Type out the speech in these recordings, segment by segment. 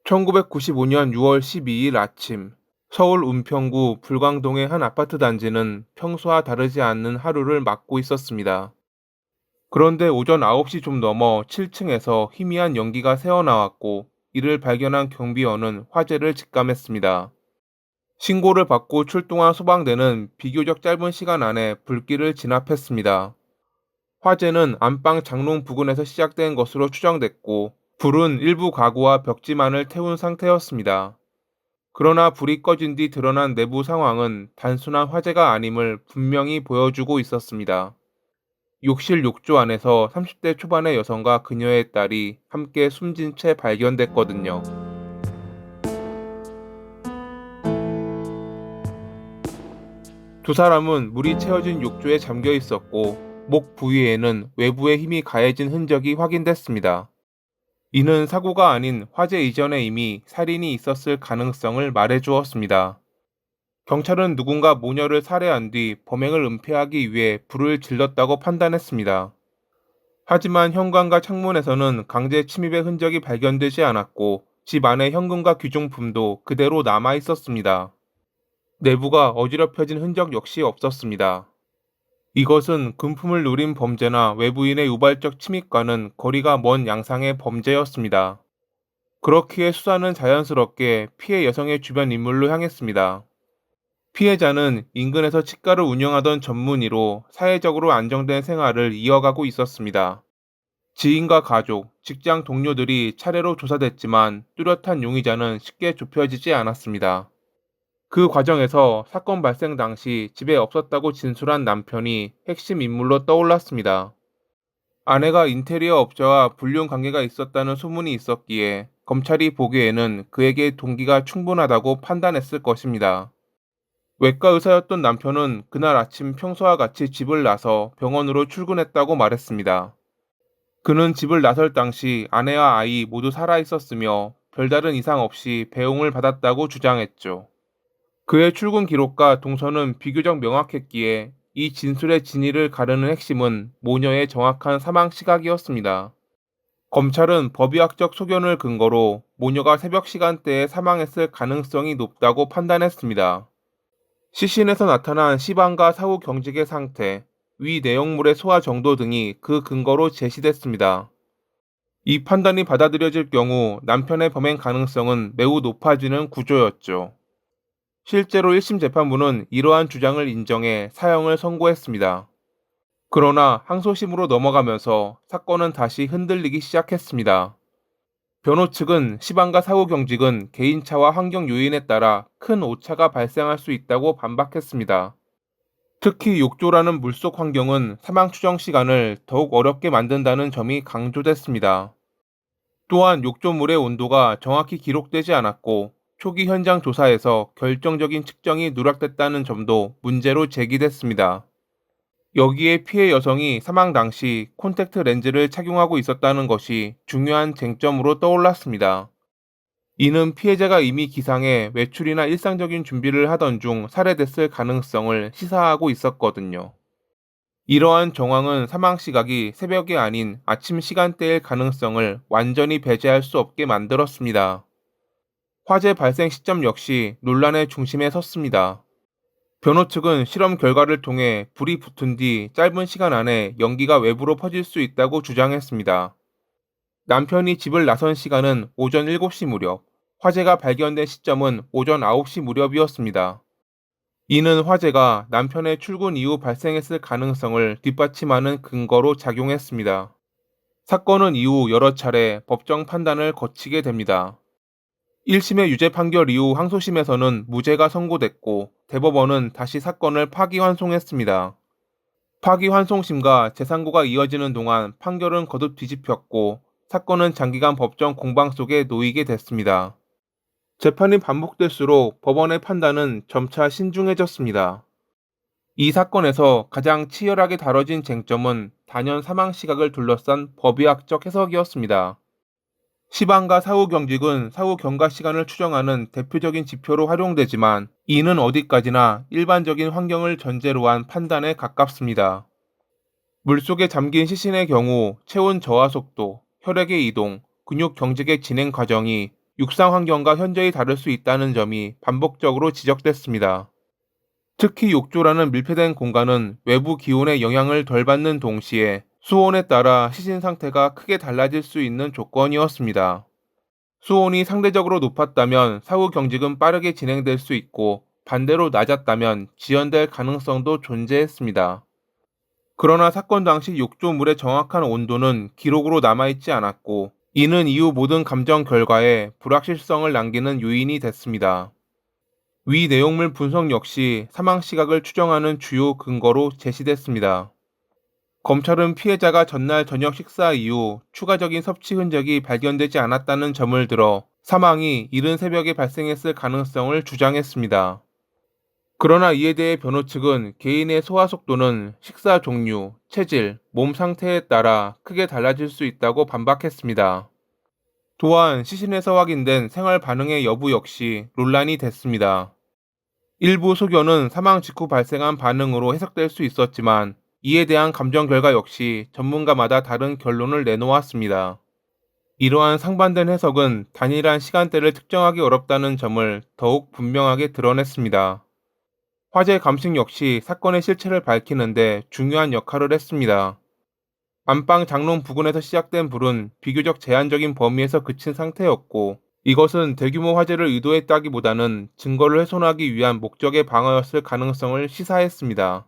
1995년 6월 12일 아침, 서울 은평구 불광동의 한 아파트 단지는 평소와 다르지 않는 하루를 맞고 있었습니다. 그런데 오전 9시 좀 넘어 7층에서 희미한 연기가 새어나왔고, 이를 발견한 경비원은 화재를 직감했습니다. 신고를 받고 출동한 소방대는 비교적 짧은 시간 안에 불길을 진압했습니다. 화재는 안방 장롱 부근에서 시작된 것으로 추정됐고, 불은 일부 가구와 벽지만을 태운 상태였습니다. 그러나 불이 꺼진 뒤 드러난 내부 상황은 단순한 화재가 아님을 분명히 보여주고 있었습니다. 욕실 욕조 안에서 30대 초반의 여성과 그녀의 딸이 함께 숨진 채 발견됐거든요. 두 사람은 물이 채워진 욕조에 잠겨 있었고, 목 부위에는 외부의 힘이 가해진 흔적이 확인됐습니다. 이는 사고가 아닌 화재 이전에 이미 살인이 있었을 가능성을 말해주었습니다. 경찰은 누군가 모녀를 살해한 뒤 범행을 은폐하기 위해 불을 질렀다고 판단했습니다. 하지만 현관과 창문에서는 강제 침입의 흔적이 발견되지 않았고, 집 안의 현금과 귀중품도 그대로 남아 있었습니다. 내부가 어지럽혀진 흔적 역시 없었습니다. 이것은 금품을 노린 범죄나 외부인의 우발적 침입과는 거리가 먼 양상의 범죄였습니다. 그렇기에 수사는 자연스럽게 피해 여성의 주변 인물로 향했습니다. 피해자는 인근에서 치과를 운영하던 전문의로 사회적으로 안정된 생활을 이어가고 있었습니다. 지인과 가족, 직장 동료들이 차례로 조사됐지만 뚜렷한 용의자는 쉽게 좁혀지지 않았습니다. 그 과정에서 사건 발생 당시 집에 없었다고 진술한 남편이 핵심 인물로 떠올랐습니다. 아내가 인테리어 업자와 불륜 관계가 있었다는 소문이 있었기에 검찰이 보기에는 그에게 동기가 충분하다고 판단했을 것입니다. 외과 의사였던 남편은 그날 아침 평소와 같이 집을 나서 병원으로 출근했다고 말했습니다. 그는 집을 나설 당시 아내와 아이 모두 살아 있었으며 별다른 이상 없이 배웅을 받았다고 주장했죠. 그의 출근 기록과 동선은 비교적 명확했기에 이 진술의 진위를 가르는 핵심은 모녀의 정확한 사망 시각이었습니다. 검찰은 법의학적 소견을 근거로 모녀가 새벽 시간대에 사망했을 가능성이 높다고 판단했습니다. 시신에서 나타난 시반과 사후 경직의 상태, 위 내용물의 소화 정도 등이 그 근거로 제시됐습니다. 이 판단이 받아들여질 경우 남편의 범행 가능성은 매우 높아지는 구조였죠. 실제로 1심 재판부는 이러한 주장을 인정해 사형을 선고했습니다. 그러나 항소심으로 넘어가면서 사건은 다시 흔들리기 시작했습니다. 변호 측은 시반과 사후 경직은 개인차와 환경 요인에 따라 큰 오차가 발생할 수 있다고 반박했습니다. 특히 욕조라는 물속 환경은 사망 추정 시간을 더욱 어렵게 만든다는 점이 강조됐습니다. 또한 욕조물의 온도가 정확히 기록되지 않았고, 초기 현장 조사에서 결정적인 측정이 누락됐다는 점도 문제로 제기됐습니다. 여기에 피해 여성이 사망 당시 콘택트 렌즈를 착용하고 있었다는 것이 중요한 쟁점으로 떠올랐습니다. 이는 피해자가 이미 기상에 외출이나 일상적인 준비를 하던 중 살해됐을 가능성을 시사하고 있었거든요. 이러한 정황은 사망 시각이 새벽이 아닌 아침 시간대일 가능성을 완전히 배제할 수 없게 만들었습니다. 화재 발생 시점 역시 논란의 중심에 섰습니다. 변호 측은 실험 결과를 통해 불이 붙은 뒤 짧은 시간 안에 연기가 외부로 퍼질 수 있다고 주장했습니다. 남편이 집을 나선 시간은 오전 7시 무렵, 화재가 발견된 시점은 오전 9시 무렵이었습니다. 이는 화재가 남편의 출근 이후 발생했을 가능성을 뒷받침하는 근거로 작용했습니다. 사건은 이후 여러 차례 법정 판단을 거치게 됩니다. 1심의 유죄 판결 이후 항소심에서는 무죄가 선고됐고, 대법원은 다시 사건을 파기환송했습니다. 파기환송심과 재상고가 이어지는 동안 판결은 거듭 뒤집혔고, 사건은 장기간 법정 공방 속에 놓이게 됐습니다. 재판이 반복될수록 법원의 판단은 점차 신중해졌습니다. 이 사건에서 가장 치열하게 다뤄진 쟁점은 단연 사망 시각을 둘러싼 법의학적 해석이었습니다. 시반과 사후 경직은 사후 경과 시간을 추정하는 대표적인 지표로 활용되지만, 이는 어디까지나 일반적인 환경을 전제로 한 판단에 가깝습니다. 물속에 잠긴 시신의 경우 체온 저하 속도, 혈액의 이동, 근육 경직의 진행 과정이 육상 환경과 현저히 다를 수 있다는 점이 반복적으로 지적됐습니다. 특히 욕조라는 밀폐된 공간은 외부 기온의 영향을 덜 받는 동시에 수온에 따라 시신 상태가 크게 달라질 수 있는 조건이었습니다. 수온이 상대적으로 높았다면 사후 경직은 빠르게 진행될 수 있고 반대로 낮았다면 지연될 가능성도 존재했습니다. 그러나 사건 당시 욕조물의 정확한 온도는 기록으로 남아있지 않았고, 이는 이후 모든 감정 결과에 불확실성을 남기는 요인이 됐습니다. 위 내용물 분석 역시 사망 시각을 추정하는 주요 근거로 제시됐습니다. 검찰은 피해자가 전날 저녁 식사 이후 추가적인 섭취 흔적이 발견되지 않았다는 점을 들어 사망이 이른 새벽에 발생했을 가능성을 주장했습니다. 그러나 이에 대해 변호 측은 개인의 소화 속도는 식사 종류, 체질, 몸 상태에 따라 크게 달라질 수 있다고 반박했습니다. 또한 시신에서 확인된 생활 반응의 여부 역시 논란이 됐습니다. 일부 소견은 사망 직후 발생한 반응으로 해석될 수 있었지만, 이에 대한 감정 결과 역시 전문가마다 다른 결론을 내놓았습니다. 이러한 상반된 해석은 단일한 시간대를 특정하기 어렵다는 점을 더욱 분명하게 드러냈습니다. 화재 감식 역시 사건의 실체를 밝히는데 중요한 역할을 했습니다. 안방 장롱 부근에서 시작된 불은 비교적 제한적인 범위에서 그친 상태였고, 이것은 대규모 화재를 의도했다기보다는 증거를 훼손하기 위한 목적의 방어였을 가능성을 시사했습니다.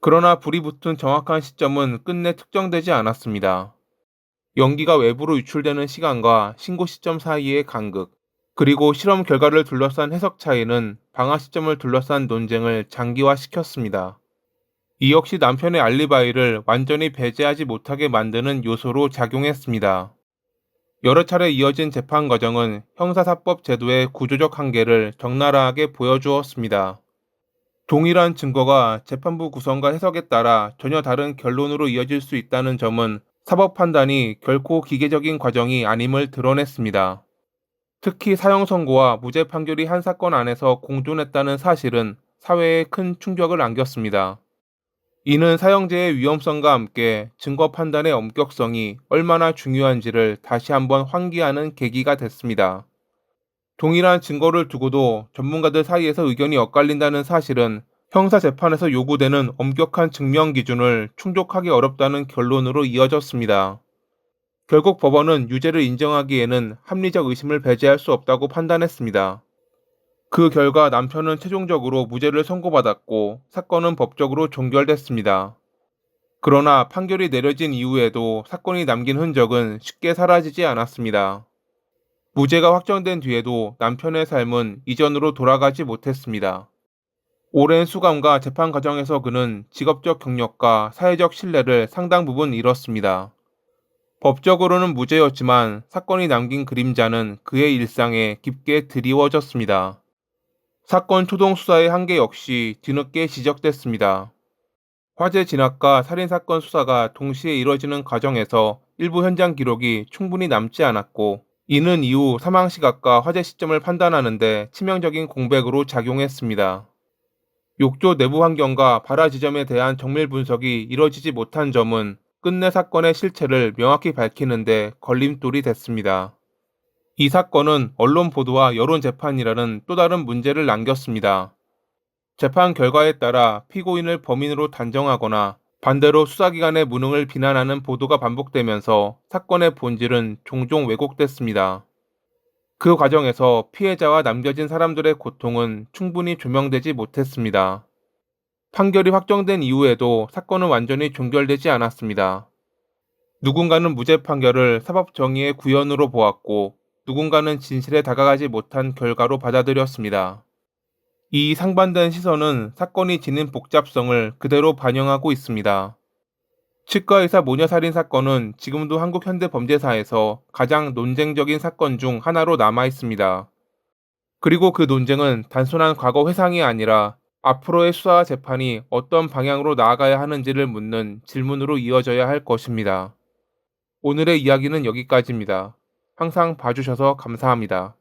그러나 불이 붙은 정확한 시점은 끝내 특정되지 않았습니다. 연기가 외부로 유출되는 시간과 신고 시점 사이의 간극, 그리고 실험 결과를 둘러싼 해석 차이는 방화 시점을 둘러싼 논쟁을 장기화시켰습니다. 이 역시 남편의 알리바이를 완전히 배제하지 못하게 만드는 요소로 작용했습니다. 여러 차례 이어진 재판 과정은 형사사법 제도의 구조적 한계를 적나라하게 보여주었습니다. 동일한 증거가 재판부 구성과 해석에 따라 전혀 다른 결론으로 이어질 수 있다는 점은 사법 판단이 결코 기계적인 과정이 아님을 드러냈습니다. 특히 사형 선고와 무죄 판결이 한 사건 안에서 공존했다는 사실은 사회에 큰 충격을 안겼습니다. 이는 사형제의 위험성과 함께 증거 판단의 엄격성이 얼마나 중요한지를 다시 한번 환기하는 계기가 됐습니다. 동일한 증거를 두고도 전문가들 사이에서 의견이 엇갈린다는 사실은 형사재판에서 요구되는 엄격한 증명 기준을 충족하기 어렵다는 결론으로 이어졌습니다. 결국 법원은 유죄를 인정하기에는 합리적 의심을 배제할 수 없다고 판단했습니다. 그 결과 남편은 최종적으로 무죄를 선고받았고 사건은 법적으로 종결됐습니다. 그러나 판결이 내려진 이후에도 사건이 남긴 흔적은 쉽게 사라지지 않았습니다. 무죄가 확정된 뒤에도 남편의 삶은 이전으로 돌아가지 못했습니다. 오랜 수감과 재판 과정에서 그는 직업적 경력과 사회적 신뢰를 상당 부분 잃었습니다. 법적으로는 무죄였지만 사건이 남긴 그림자는 그의 일상에 깊게 드리워졌습니다. 사건 초동 수사의 한계 역시 뒤늦게 지적됐습니다. 화재 진압과 살인사건 수사가 동시에 이뤄지는 과정에서 일부 현장 기록이 충분히 남지 않았고, 이는 이후 사망 시각과 화재 시점을 판단하는데 치명적인 공백으로 작용했습니다. 욕조 내부 환경과 발화 지점에 대한 정밀 분석이 이뤄지지 못한 점은 끝내 사건의 실체를 명확히 밝히는데 걸림돌이 됐습니다. 이 사건은 언론 보도와 여론 재판이라는 또 다른 문제를 남겼습니다. 재판 결과에 따라 피고인을 범인으로 단정하거나 반대로 수사기관의 무능을 비난하는 보도가 반복되면서 사건의 본질은 종종 왜곡됐습니다. 그 과정에서 피해자와 남겨진 사람들의 고통은 충분히 조명되지 못했습니다. 판결이 확정된 이후에도 사건은 완전히 종결되지 않았습니다. 누군가는 무죄 판결을 사법 정의의 구현으로 보았고, 누군가는 진실에 다가가지 못한 결과로 받아들였습니다. 이 상반된 시선은 사건이 지닌 복잡성을 그대로 반영하고 있습니다. 치과의사 모녀살인 사건은 지금도 한국 현대 범죄사에서 가장 논쟁적인 사건 중 하나로 남아 있습니다. 그리고 그 논쟁은 단순한 과거 회상이 아니라 앞으로의 수사와 재판이 어떤 방향으로 나아가야 하는지를 묻는 질문으로 이어져야 할 것입니다. 오늘의 이야기는 여기까지입니다. 항상 봐주셔서 감사합니다.